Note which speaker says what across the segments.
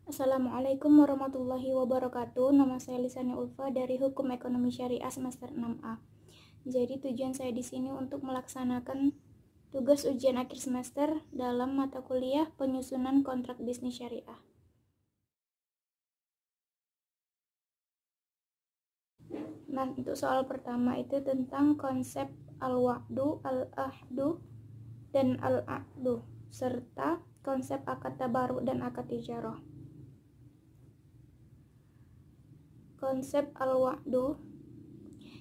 Speaker 1: Assalamualaikum warahmatullahi wabarakatuh. Nama saya Lisani Ulfa dari Hukum Ekonomi Syariah semester 6A. Jadi tujuan saya di sini untuk melaksanakan tugas ujian akhir semester dalam mata kuliah penyusunan kontrak bisnis syariah. Nah, untuk soal pertama itu tentang konsep al-wa'du, al-ahdu, dan al-aqdu, serta konsep akad tabaruk dan akad ijarah. Konsep al-wa'du,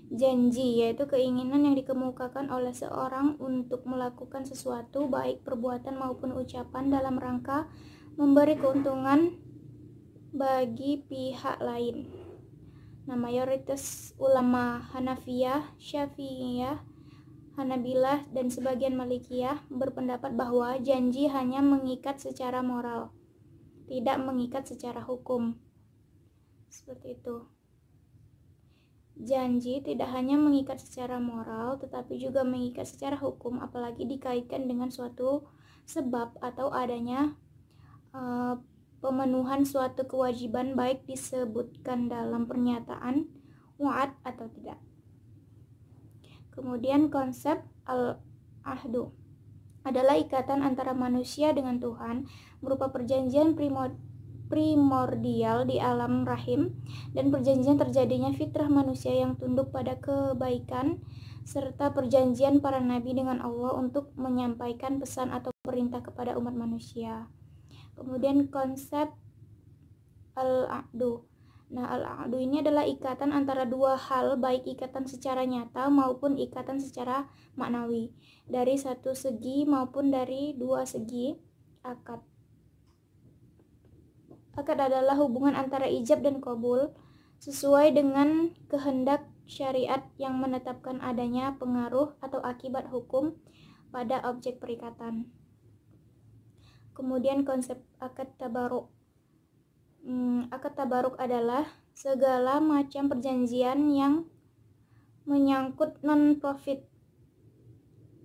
Speaker 1: janji, yaitu keinginan yang dikemukakan oleh seorang untuk melakukan sesuatu, baik perbuatan maupun ucapan, dalam rangka memberi keuntungan bagi pihak lain. Nah, mayoritas ulama Hanafiyah, Syafi'iyah, Hanabilah, dan sebagian Malikiyah berpendapat bahwa janji hanya mengikat secara moral, tidak mengikat secara hukum. Seperti itu. Janji tidak hanya mengikat secara moral, tetapi juga mengikat secara hukum, apalagi dikaitkan dengan suatu sebab atau adanya pemenuhan suatu kewajiban, baik disebutkan dalam pernyataan wa'ad atau tidak. Kemudian konsep al-ahdu adalah ikatan antara manusia dengan Tuhan berupa perjanjian primordial di alam rahim dan perjanjian terjadinya fitrah manusia yang tunduk pada kebaikan, serta perjanjian para nabi dengan Allah untuk menyampaikan pesan atau perintah kepada umat manusia. Kemudian konsep al-aqdu. Nah, al-aqdu ini adalah ikatan antara dua hal, baik ikatan secara nyata maupun ikatan secara maknawi, dari satu segi maupun dari dua segi akad. Akad adalah hubungan antara ijab dan qabul sesuai dengan kehendak syariat yang menetapkan adanya pengaruh atau akibat hukum pada objek perikatan. Kemudian konsep akad tabaruk. Akad tabaruk adalah segala macam perjanjian yang menyangkut non-profit.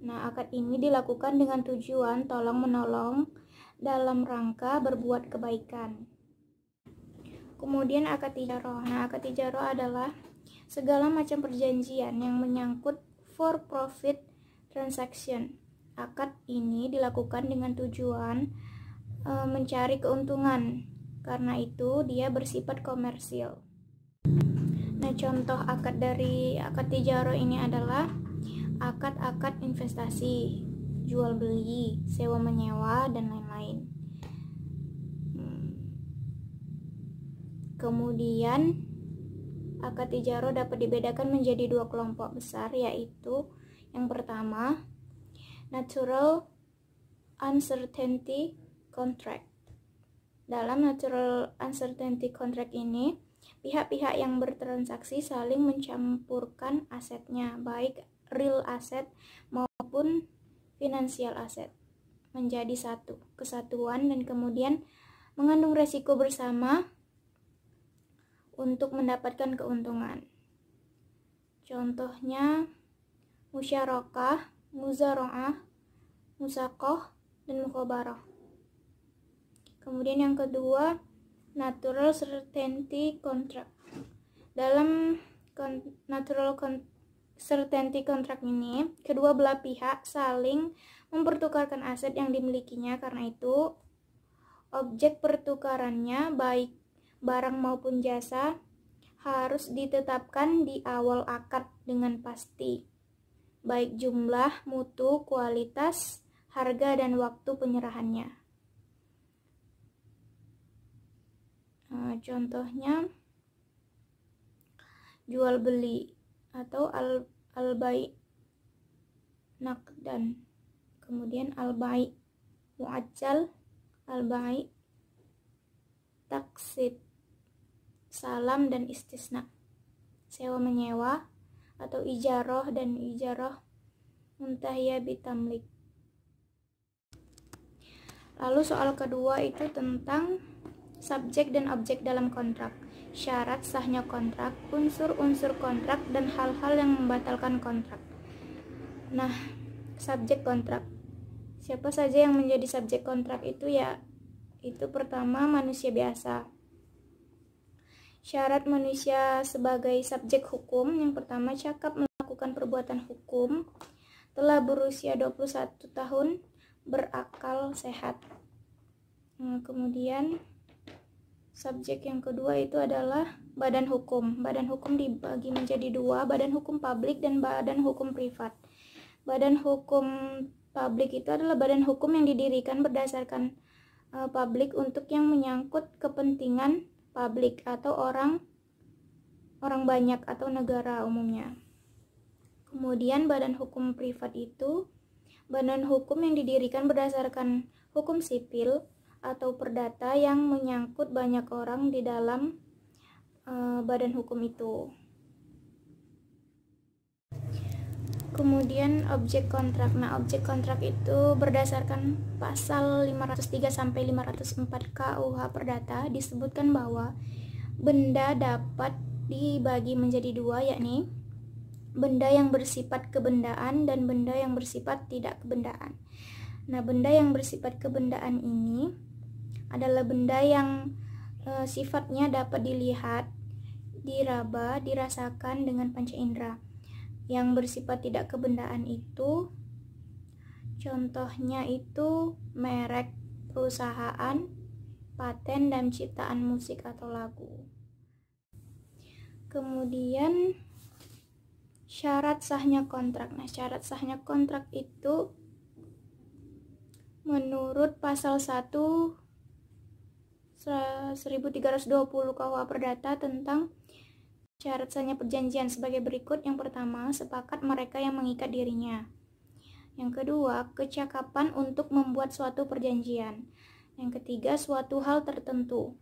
Speaker 1: Nah, akad ini dilakukan dengan tujuan tolong-menolong dalam rangka berbuat kebaikan. Kemudian akad ijarah. Nah, akad ijarah adalah segala macam perjanjian yang menyangkut for profit transaction. Akad ini dilakukan dengan tujuan mencari keuntungan, karena itu dia bersifat komersil. Nah, contoh akad dari akad ijarah ini adalah akad-akad investasi, jual beli, sewa menyewa, dan lain-lain. Kemudian akad ijarah dapat dibedakan menjadi dua kelompok besar, yaitu yang pertama, natural uncertainty contract. Dalam natural uncertainty contract ini, pihak-pihak yang bertransaksi saling mencampurkan asetnya, baik real asset maupun financial asset, menjadi satu kesatuan dan kemudian mengandung resiko bersama untuk mendapatkan keuntungan. Contohnya musyarakah, muzara'ah, musaqah, dan mukhabarah. Kemudian yang kedua, natural certainty contract. Dalam natural certainty contract ini, kedua belah pihak saling mempertukarkan aset yang dimilikinya, karena itu objek pertukarannya, baik barang maupun jasa, harus ditetapkan di awal akad dengan pasti, baik jumlah, mutu, kualitas, harga, dan waktu penyerahannya. Contohnya jual beli atau al-bai' naqdan, kemudian al-bai' muajjal, al-bai' taksid, salam, dan istisna, sewa menyewa atau ijarah dan ijarah muntahiyah bitamlik. Lalu soal kedua itu tentang subjek dan objek dalam kontrak, syarat sahnya kontrak, unsur-unsur kontrak, dan hal-hal yang membatalkan kontrak. Nah, subjek kontrak. Siapa saja yang menjadi subjek kontrak itu ya Itu pertama, manusia biasa. Syarat manusia sebagai subjek hukum, yang pertama, cakap melakukan perbuatan hukum, telah berusia 21 tahun, berakal sehat. Kemudian subjek yang kedua itu adalah badan hukum. Badan hukum dibagi menjadi dua, badan hukum publik dan badan hukum privat. Badan hukum publik itu adalah badan hukum yang didirikan berdasarkan publik untuk yang menyangkut kepentingan publik atau orang banyak atau negara umumnya. Kemudian badan hukum privat itu badan hukum yang didirikan berdasarkan hukum sipil atau perdata yang menyangkut banyak orang di dalam badan hukum itu. Kemudian objek kontrak. Nah, objek kontrak itu berdasarkan pasal 503 sampai 504 KUH Perdata disebutkan bahwa benda dapat dibagi menjadi dua, yakni benda yang bersifat kebendaan dan benda yang bersifat tidak kebendaan. Nah, benda yang bersifat kebendaan ini adalah benda yang sifatnya dapat dilihat, diraba, dirasakan dengan panca indera. Yang bersifat tidak kebendaan itu contohnya itu merek, perusahaan, paten, dan ciptaan musik atau lagu. Kemudian syarat sahnya kontrak. Nah, syarat sahnya kontrak itu menurut pasal 1 1320 KUH Perdata tentang syarat sahnya perjanjian sebagai berikut. Yang pertama, sepakat mereka yang mengikat dirinya. Yang kedua, kecakapan untuk membuat suatu perjanjian. Yang ketiga, suatu hal tertentu.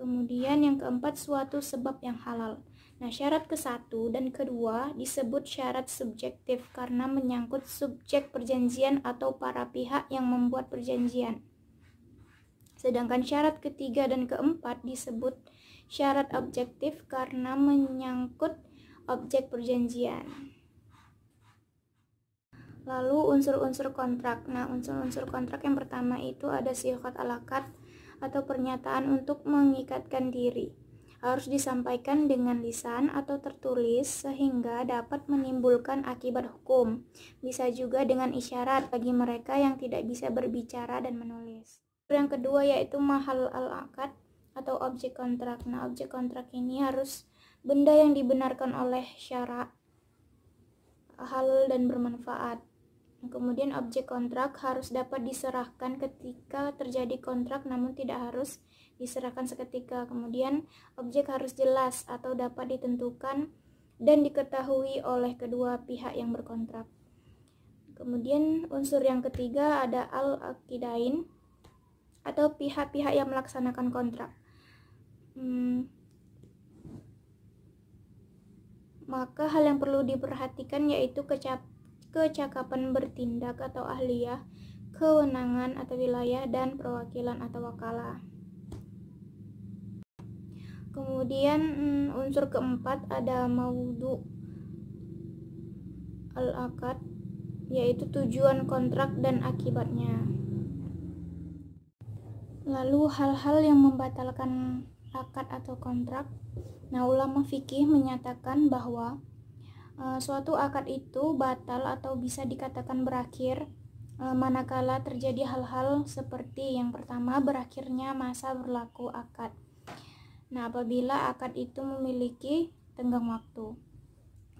Speaker 1: Kemudian yang keempat, suatu sebab yang halal. Nah, syarat ke-1 dan kedua disebut syarat subjektif karena menyangkut subjek perjanjian atau para pihak yang membuat perjanjian. Sedangkan syarat ketiga dan keempat disebut syarat objektif karena menyangkut objek perjanjian. Lalu unsur-unsur kontrak. Nah, unsur-unsur kontrak yang pertama itu ada siqat al-aqd atau pernyataan untuk mengikatkan diri. Harus disampaikan dengan lisan atau tertulis sehingga dapat menimbulkan akibat hukum. Bisa juga dengan isyarat bagi mereka yang tidak bisa berbicara dan menulis. Yang kedua yaitu mahal al-aqd atau objek kontrak. Nah, objek kontrak ini harus benda yang dibenarkan oleh syara, halal dan bermanfaat. Kemudian objek kontrak harus dapat diserahkan ketika terjadi kontrak namun tidak harus diserahkan seketika. Kemudian objek harus jelas atau dapat ditentukan dan diketahui oleh kedua pihak yang berkontrak. Kemudian unsur yang ketiga ada al-aqidain atau pihak-pihak yang melaksanakan kontrak. Maka hal yang perlu diperhatikan yaitu kecakapan bertindak atau ahliyah, kewenangan atau wilayah, dan perwakilan atau wakalah. Kemudian unsur keempat ada maudhu al-aqd yaitu tujuan kontrak dan akibatnya. Lalu hal-hal yang membatalkan akad atau kontrak. Nah, ulama fikih menyatakan bahwa suatu akad itu batal atau bisa dikatakan berakhir manakala terjadi hal-hal seperti yang pertama, berakhirnya masa berlaku akad. Nah, apabila akad itu memiliki tenggang waktu.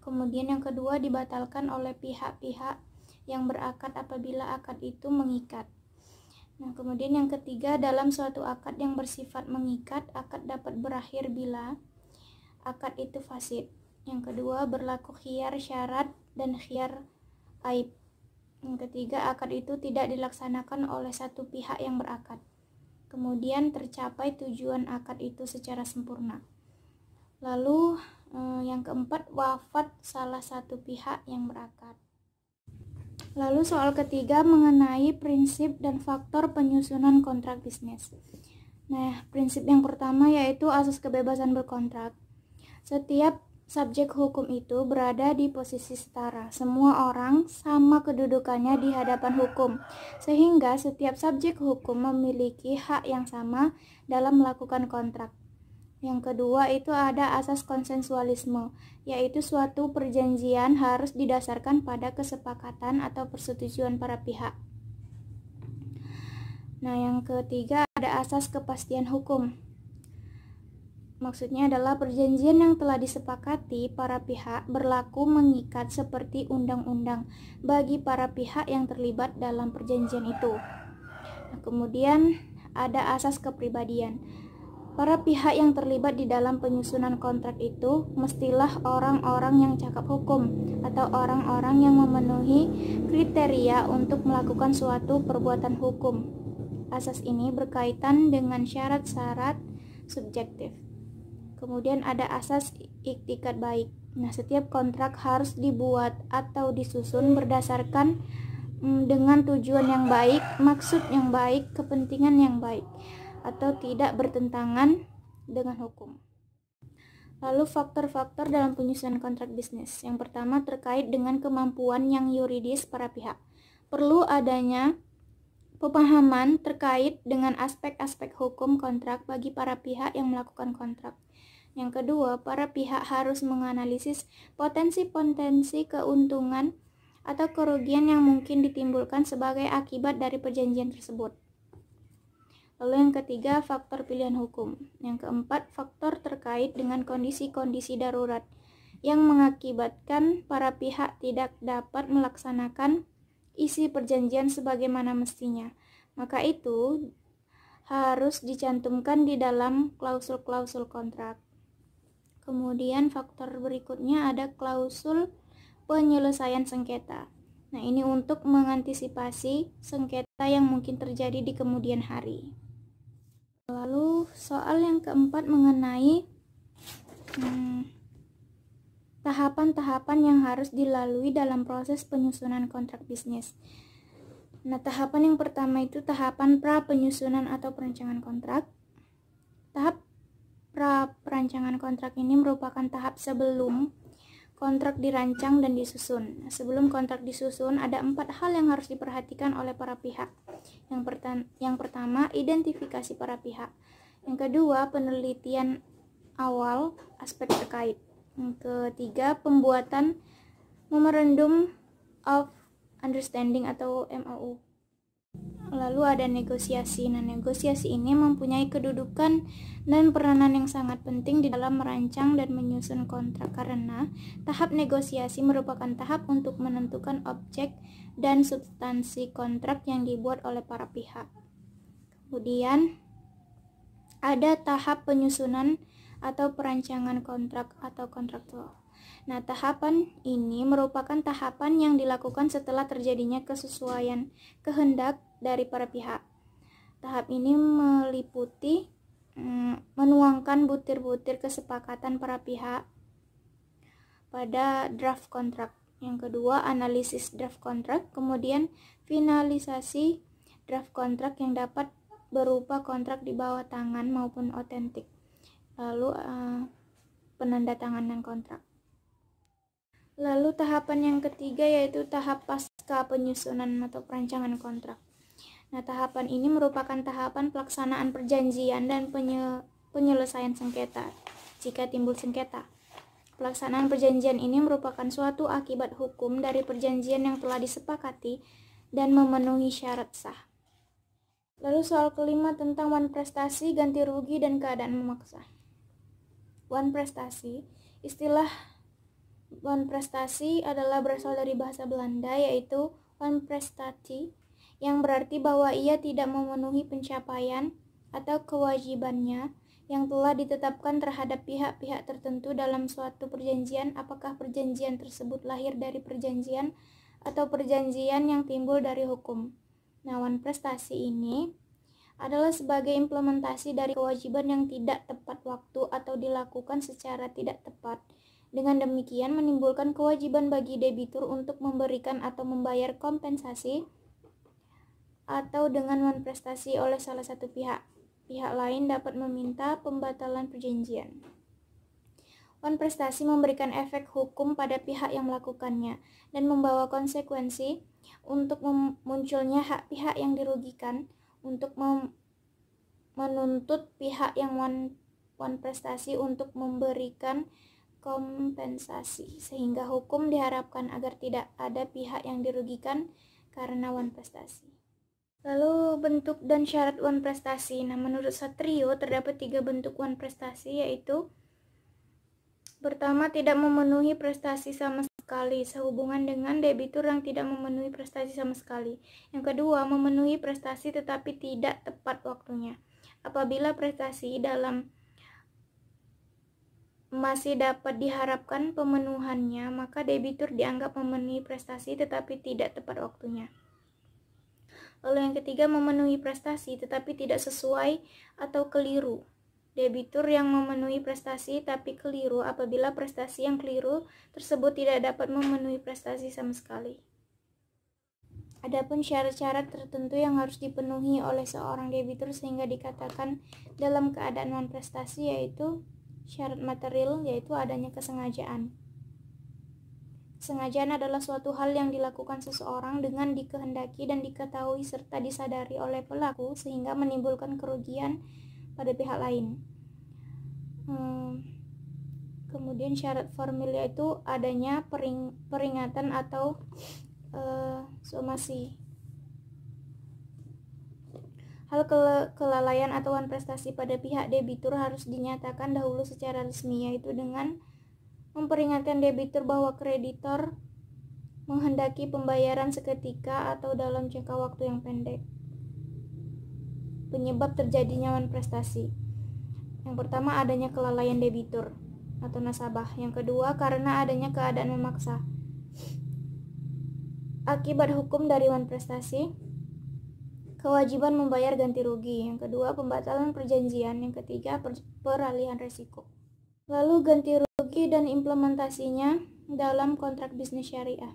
Speaker 1: Kemudian yang kedua, dibatalkan oleh pihak-pihak yang berakad apabila akad itu mengikat. Nah, kemudian yang ketiga, dalam suatu akad yang bersifat mengikat, akad dapat berakhir bila akad itu fasid. Yang kedua, berlaku khiyar syarat dan khiyar aib. Yang ketiga, akad itu tidak dilaksanakan oleh satu pihak yang berakad. Kemudian tercapai tujuan akad itu secara sempurna. Lalu yang keempat, wafat salah satu pihak yang berakad. Lalu soal ketiga mengenai prinsip dan faktor penyusunan kontrak bisnis. Nah, prinsip yang pertama yaitu asas kebebasan berkontrak. Setiap subjek hukum itu berada di posisi setara. Semua orang sama kedudukannya di hadapan hukum, sehingga setiap subjek hukum memiliki hak yang sama dalam melakukan kontrak. Yang kedua itu ada asas konsensualisme, yaitu suatu perjanjian harus didasarkan pada kesepakatan atau persetujuan para pihak. Nah, yang ketiga ada asas kepastian hukum. Maksudnya adalah perjanjian yang telah disepakati para pihak berlaku mengikat seperti undang-undang bagi para pihak yang terlibat dalam perjanjian itu. Nah, kemudian ada asas kepribadian. Para pihak yang terlibat di dalam penyusunan kontrak itu mestilah orang-orang yang cakap hukum atau orang-orang yang memenuhi kriteria untuk melakukan suatu perbuatan hukum. Asas ini berkaitan dengan syarat-syarat subjektif. Kemudian ada asas iktikat baik. Nah, setiap kontrak harus dibuat atau disusun berdasarkan dengan tujuan yang baik, maksud yang baik, kepentingan yang baik, atau tidak bertentangan dengan hukum. Lalu faktor-faktor dalam penyusunan kontrak bisnis. Yang pertama terkait dengan kemampuan yang yuridis para pihak. Perlu adanya pemahaman terkait dengan aspek-aspek hukum kontrak bagi para pihak yang melakukan kontrak. Yang kedua, para pihak harus menganalisis potensi-potensi keuntungan atau kerugian yang mungkin ditimbulkan sebagai akibat dari perjanjian tersebut. Lalu yang ketiga, faktor pilihan hukum. Yang keempat, faktor terkait dengan kondisi-kondisi darurat yang mengakibatkan para pihak tidak dapat melaksanakan isi perjanjian sebagaimana mestinya. Maka itu harus dicantumkan di dalam klausul-klausul kontrak. Kemudian faktor berikutnya ada klausul penyelesaian sengketa. Nah, ini untuk mengantisipasi sengketa yang mungkin terjadi di kemudian hari. Lalu soal yang keempat mengenai tahapan-tahapan yang harus dilalui dalam proses penyusunan kontrak bisnis. Nah, tahapan yang pertama itu tahapan pra-penyusunan atau perancangan kontrak. Tahap pra-perancangan kontrak ini merupakan tahap sebelum kontrak dirancang dan disusun. Nah, sebelum kontrak disusun, ada 4 hal yang harus diperhatikan oleh para pihak. Yang pertama, identifikasi para pihak. Yang kedua, penelitian awal aspek terkait. Yang ketiga, pembuatan Memorandum of Understanding atau MOU. Lalu ada negosiasi. Nah, negosiasi ini mempunyai kedudukan dan peranan yang sangat penting di dalam merancang dan menyusun kontrak karena tahap negosiasi merupakan tahap untuk menentukan objek dan substansi kontrak yang dibuat oleh para pihak. Kemudian ada tahap penyusunan atau perancangan kontrak atau kontraktual. Nah, tahapan ini merupakan tahapan yang dilakukan setelah terjadinya kesesuaian kehendak dari para pihak. Tahap ini meliputi menuangkan butir-butir kesepakatan para pihak pada draft kontrak. Yang kedua, analisis draft kontrak, kemudian finalisasi draft kontrak yang dapat berupa kontrak di bawah tangan maupun otentik. Lalu penandatanganan kontrak. Lalu tahapan yang ketiga yaitu tahap pasca penyusunan atau perancangan kontrak. Nah, tahapan ini merupakan tahapan pelaksanaan perjanjian dan penyelesaian sengketa jika timbul sengketa. Pelaksanaan perjanjian ini merupakan suatu akibat hukum dari perjanjian yang telah disepakati dan memenuhi syarat sah. Lalu soal kelima tentang wan prestasi, ganti rugi, dan keadaan memaksa. Wan prestasi, istilah wan prestasi adalah berasal dari bahasa Belanda yaitu wanprestatie yang berarti bahwa ia tidak memenuhi pencapaian atau kewajibannya yang telah ditetapkan terhadap pihak-pihak tertentu dalam suatu perjanjian, apakah perjanjian tersebut lahir dari perjanjian atau perjanjian yang timbul dari hukum. Nah, wan prestasi ini adalah sebagai implementasi dari kewajiban yang tidak tepat waktu atau dilakukan secara tidak tepat. Dengan demikian menimbulkan kewajiban bagi debitur untuk memberikan atau membayar kompensasi atau dengan wan prestasi oleh salah satu pihak. Pihak lain dapat meminta pembatalan perjanjian. Wan prestasi memberikan efek hukum pada pihak yang melakukannya dan membawa konsekuensi untuk munculnya hak pihak yang dirugikan untuk menuntut pihak yang wan prestasi untuk memberikan kompensasi, sehingga hukum diharapkan agar tidak ada pihak yang dirugikan karena wan prestasi. Lalu bentuk dan syarat wan prestasi. Nah, menurut Satrio terdapat 3 bentuk wan prestasi, yaitu pertama, tidak memenuhi prestasi sama sekali, sehubungan dengan debitur yang tidak memenuhi prestasi sama sekali. Yang kedua, memenuhi prestasi tetapi tidak tepat waktunya. Apabila prestasi dalam masih dapat diharapkan pemenuhannya, maka debitur dianggap memenuhi prestasi tetapi tidak tepat waktunya. Lalu yang ketiga, memenuhi prestasi tetapi tidak sesuai atau keliru. Debitur yang memenuhi prestasi tapi keliru apabila prestasi yang keliru tersebut tidak dapat memenuhi prestasi sama sekali. Adapun syarat-syarat tertentu yang harus dipenuhi oleh seorang debitur sehingga dikatakan dalam keadaan wan prestasi, yaitu syarat material, yaitu adanya kesengajaan. Kesengajaan adalah suatu hal yang dilakukan seseorang dengan dikehendaki dan diketahui serta disadari oleh pelaku sehingga menimbulkan kerugian pada pihak lain. Kemudian syarat formil, yaitu adanya peringatan atau somasi. Hal kelalaian atau wan prestasi pada pihak debitur harus dinyatakan dahulu secara resmi, yaitu dengan memperingatkan debitur bahwa kreditor menghendaki pembayaran seketika atau dalam jangka waktu yang pendek. Penyebab terjadinya wan prestasi. Yang pertama, adanya kelalaian debitur atau nasabah. Yang kedua, karena adanya keadaan memaksa. Akibat hukum dari wan prestasi, kewajiban membayar ganti rugi. Yang kedua, pembatalan perjanjian. Yang ketiga, peralihan resiko. Lalu ganti rugi dan implementasinya dalam kontrak bisnis syariah.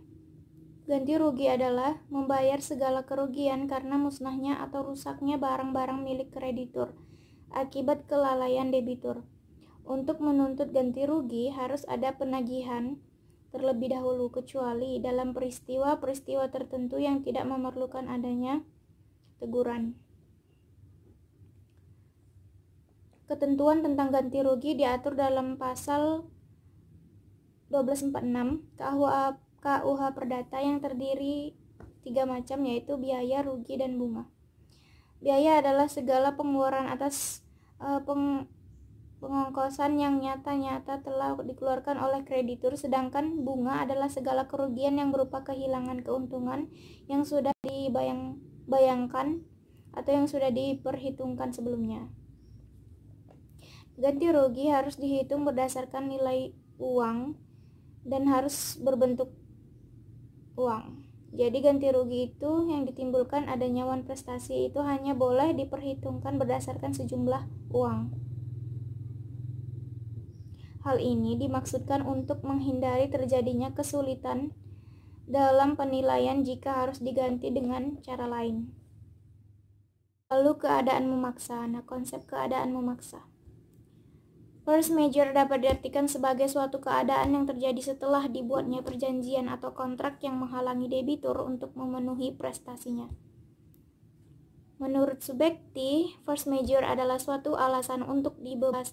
Speaker 1: Ganti rugi adalah membayar segala kerugian karena musnahnya atau rusaknya barang-barang milik kreditur akibat kelalaian debitur. Untuk menuntut ganti rugi harus ada penagihan terlebih dahulu, kecuali dalam peristiwa-peristiwa tertentu yang tidak memerlukan adanya teguran. Ketentuan tentang ganti rugi diatur dalam pasal 1246 KUH Perdata yang terdiri 3 macam, yaitu biaya, rugi, dan bunga. Biaya adalah segala pengeluaran atas pengongkosan yang nyata-nyata telah dikeluarkan oleh kreditur, sedangkan bunga adalah segala kerugian yang berupa kehilangan keuntungan yang sudah dibayangkan atau yang sudah diperhitungkan sebelumnya. Ganti rugi harus dihitung berdasarkan nilai uang dan harus berbentuk uang. Jadi ganti rugi itu yang ditimbulkan adanya wan prestasi itu hanya boleh diperhitungkan berdasarkan sejumlah uang. Hal ini dimaksudkan untuk menghindari terjadinya kesulitan dalam penilaian jika harus diganti dengan cara lain. Lalu keadaan memaksa. Nah, konsep keadaan memaksa. Force majeure dapat diartikan sebagai suatu keadaan yang terjadi setelah dibuatnya perjanjian atau kontrak yang menghalangi debitur untuk memenuhi prestasinya. Menurut Subekti, force majeure adalah suatu alasan untuk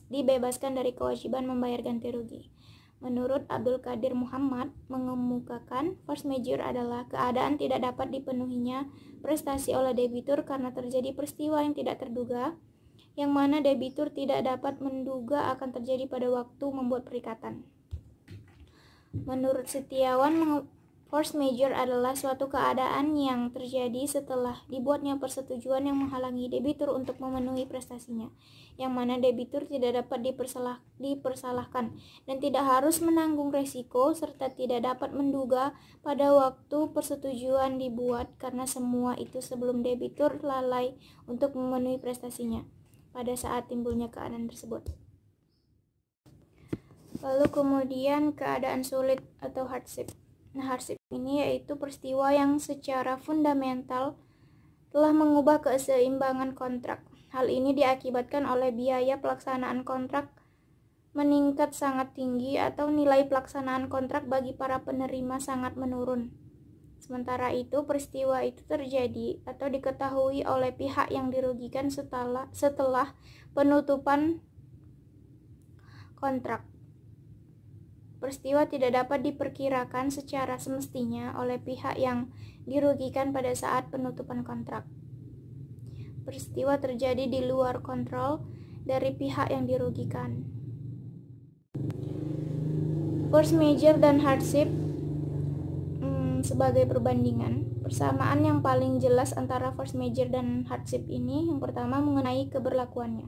Speaker 1: dibebaskan dari kewajiban membayar ganti rugi. Menurut Abdul Qadir Muhammad, mengemukakan force majeure adalah keadaan tidak dapat dipenuhinya prestasi oleh debitur karena terjadi peristiwa yang tidak terduga, yang mana debitur tidak dapat menduga akan terjadi pada waktu membuat perikatan. Menurut Setiawan, force majeure adalah suatu keadaan yang terjadi setelah dibuatnya persetujuan yang menghalangi debitur untuk memenuhi prestasinya, yang mana debitur tidak dapat dipersalahkan dan tidak harus menanggung resiko serta tidak dapat menduga pada waktu persetujuan dibuat karena semua itu sebelum debitur lalai untuk memenuhi prestasinya pada saat timbulnya keadaan tersebut. Lalu kemudian keadaan sulit atau hardship. Nah, hardship ini yaitu peristiwa yang secara fundamental telah mengubah keseimbangan kontrak. Hal ini diakibatkan oleh biaya pelaksanaan kontrak meningkat sangat tinggi atau nilai pelaksanaan kontrak bagi para penerima sangat menurun. Sementara itu, peristiwa itu terjadi atau diketahui oleh pihak yang dirugikan setelah penutupan kontrak. Peristiwa tidak dapat diperkirakan secara semestinya oleh pihak yang dirugikan pada saat penutupan kontrak. Peristiwa terjadi di luar kontrol dari pihak yang dirugikan. Force majeure dan hardship sebagai perbandingan. Persamaan yang paling jelas antara force majeure dan hardship ini yang pertama mengenai keberlakuannya,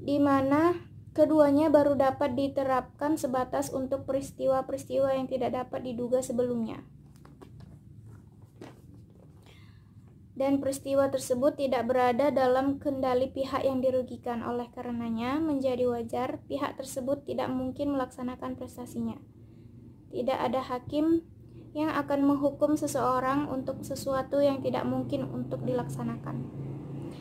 Speaker 1: di mana keduanya baru dapat diterapkan sebatas untuk peristiwa-peristiwa yang tidak dapat diduga sebelumnya. Dan peristiwa tersebut tidak berada dalam kendali pihak yang dirugikan. Oleh karenanya, menjadi wajar pihak tersebut tidak mungkin melaksanakan prestasinya. Tidak ada hakim yang akan menghukum seseorang untuk sesuatu yang tidak mungkin untuk dilaksanakan.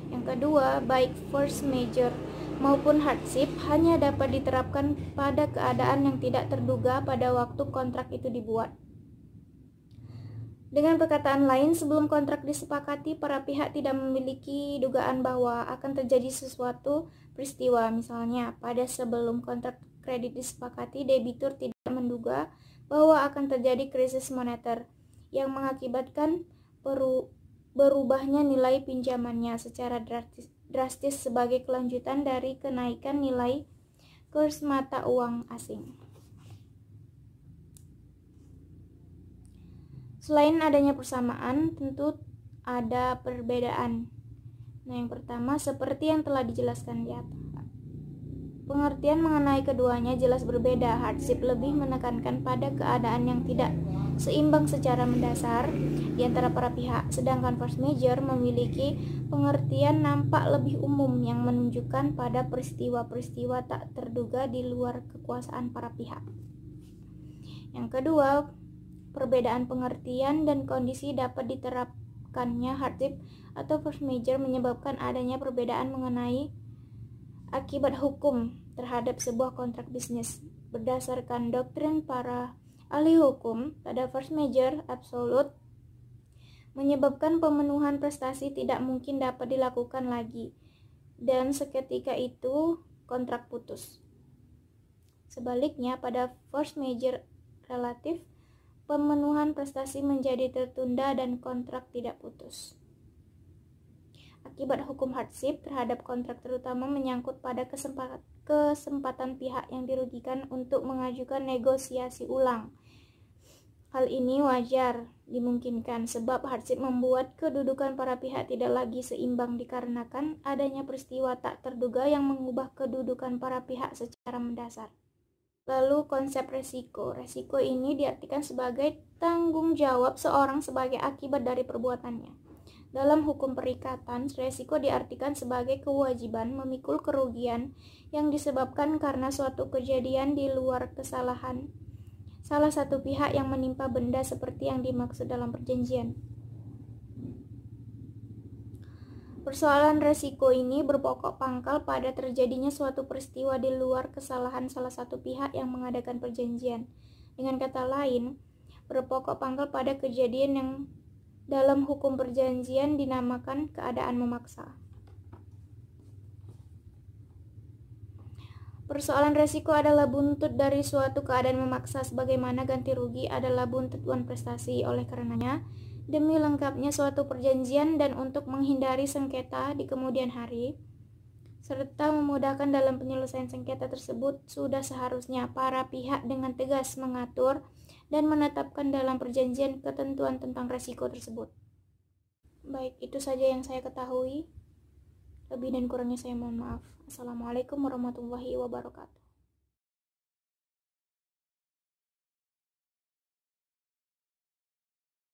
Speaker 1: Yang kedua, baik force majeure maupun hardship hanya dapat diterapkan pada keadaan yang tidak terduga pada waktu kontrak itu dibuat. Dengan perkataan lain, sebelum kontrak disepakati, para pihak tidak memiliki dugaan bahwa akan terjadi sesuatu peristiwa. Misalnya, pada sebelum kontrak kredit disepakati, debitur tidak menduga bahwa akan terjadi krisis moneter yang mengakibatkan berubahnya nilai pinjamannya secara drastis sebagai kelanjutan dari kenaikan nilai kurs mata uang asing. Selain adanya persamaan, tentu ada perbedaan. Nah, yang pertama seperti yang telah dijelaskan di atas. Pengertian mengenai keduanya jelas berbeda. Hardship lebih menekankan pada keadaan yang tidak seimbang secara mendasar di antara para pihak, sedangkan force majeure memiliki pengertian nampak lebih umum yang menunjukkan pada peristiwa-peristiwa tak terduga di luar kekuasaan para pihak. Yang kedua, perbedaan pengertian dan kondisi dapat diterapkannya hardship atau force majeure menyebabkan adanya perbedaan mengenai akibat hukum terhadap sebuah kontrak bisnis. Berdasarkan doktrin para ahli hukum, pada force majeure absolut menyebabkan pemenuhan prestasi tidak mungkin dapat dilakukan lagi dan seketika itu kontrak putus. Sebaliknya, pada force majeure relatif, pemenuhan prestasi menjadi tertunda dan kontrak tidak putus. Akibat hukum hardship terhadap kontrak terutama menyangkut pada kesempatan pihak yang dirugikan untuk mengajukan negosiasi ulang. Hal ini wajar dimungkinkan sebab hardship membuat kedudukan para pihak tidak lagi seimbang dikarenakan adanya peristiwa tak terduga yang mengubah kedudukan para pihak secara mendasar. Lalu konsep resiko. Resiko ini diartikan sebagai tanggung jawab seorang sebagai akibat dari perbuatannya. Dalam hukum perikatan, resiko diartikan sebagai kewajiban memikul kerugian yang disebabkan karena suatu kejadian di luar kesalahan salah satu pihak yang menimpa benda seperti yang dimaksud dalam perjanjian. Persoalan resiko ini berpokok pangkal pada terjadinya suatu peristiwa di luar kesalahan salah satu pihak yang mengadakan perjanjian. Dengan kata lain, berpokok pangkal pada kejadian yang dalam hukum perjanjian dinamakan keadaan memaksa. Persoalan resiko adalah buntut dari suatu keadaan memaksa, sebagaimana ganti rugi adalah buntut uang prestasi. Oleh karenanya, demi lengkapnya suatu perjanjian dan untuk menghindari sengketa di kemudian hari, serta memudahkan dalam penyelesaian sengketa tersebut, sudah seharusnya para pihak dengan tegas mengatur dan menetapkan dalam perjanjian ketentuan tentang resiko tersebut. Baik, itu saja yang saya ketahui. Lebih dan kurangnya saya mohon maaf. Assalamualaikum warahmatullahi wabarakatuh.